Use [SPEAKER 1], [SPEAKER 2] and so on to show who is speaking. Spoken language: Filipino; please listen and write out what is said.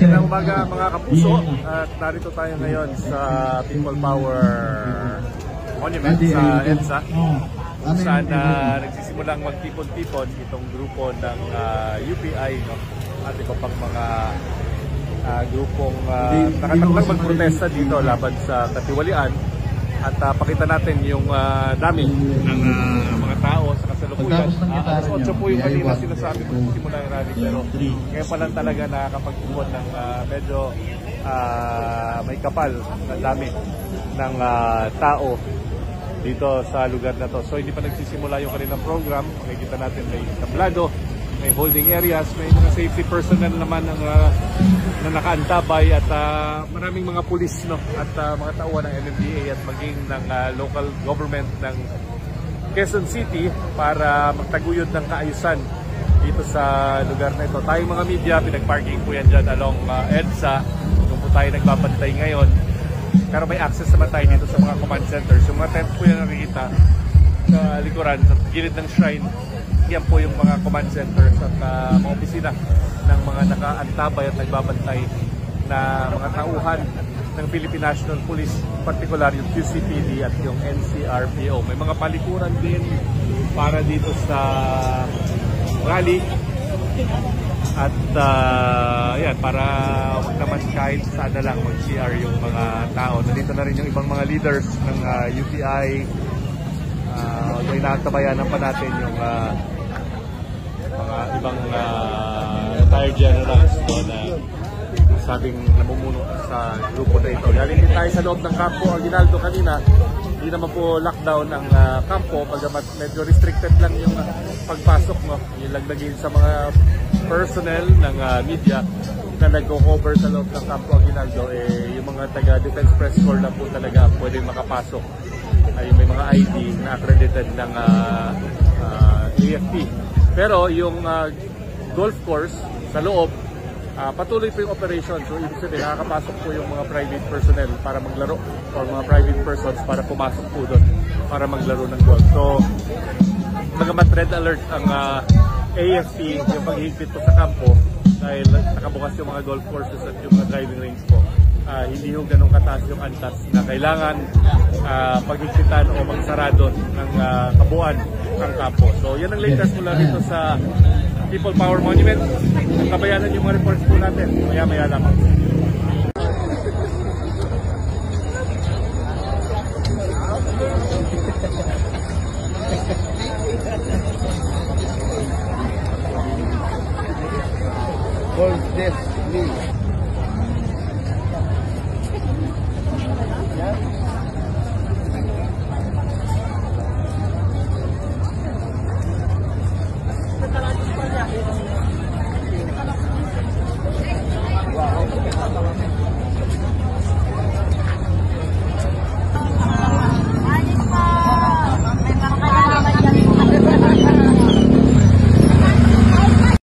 [SPEAKER 1] Magandang umaga mga kapuso, at narito tayo ngayon sa People Power Monument sa EDSA, kung saan nagsisimulang magtipon-tipon itong grupo ng UPI, no? At iba pang mga grupong nakatakdang magprotesta dito laban sa katiwalian. At pakita natin yung dami ng mga tao sa kasalukuyan. Alas 8 po yung kanina sinasabi ko simula yung rally, pero ngayon pa lang talaga nakakapagtipon ng medyo may kapal na dami ng tao dito sa lugar na to. So hindi pa nagsisimula yung kanilang program. Makikita natin may tablado, may holding areas, may mga safety personnel naman na nakaantabay, at maraming mga pulis, no, at mga tauhan ng MMDA at maging ng local government ng Quezon City para magtaguyod ng kaayusan dito sa lugar na ito. Tayong mga media, pinagparking po yan dyan along EDSA. Doon po tayo nagbabantay ngayon. Pero may access naman tayo dito sa mga command centers. Yung mga tent po yan nakikita sa likuran, sa gilid ng shrine. Yan po yung mga command centers at mga opisina ng mga nakaantabay at nagbabantay na mga tauhan ng Philippine National Police, particular yung QCPD at yung NCRPO. May mga palikuran din para dito sa rally at yan, para wag naman kahit saan na lang mag-CR yung mga tao. Nandito na rin yung ibang mga leaders ng UPI. May natabayanan pa natin yung mga ibang retired generals doon na sabing namumuno sa grupo na ito. Galing din tayo sa loob ng Campo Aguinaldo kanina. Hindi naman po lockdown ang kampo, bagamat medyo restricted lang yung pagpasok, no? Yung lagdagin sa mga personnel ng media na nagko-cover sa loob ng Campo Aguinaldo, yung mga taga-defense press corps na po talaga pwede makapasok. May mga ID na accredited ng AFP. Pero yung golf course sa loob, patuloy po yung operation. So ibig sabihin, nakakapasok po yung mga private personnel para maglaro, or mga private persons para pumasok po doon para maglaro ng golf. So bagamat red alert ang AFP, yung paghihigpit po sa kampo, dahil nakabukas yung mga golf courses at yung mga driving range po, hindi yung ganun kataas yung antas na kailangan paghigpitan o magsarado ng kabuuan ng kampo. So yan ang latest mula dito sa People Power Monument. Tabayanan yung mga reports po natin maya-maya lamang.
[SPEAKER 2] Hold this, please.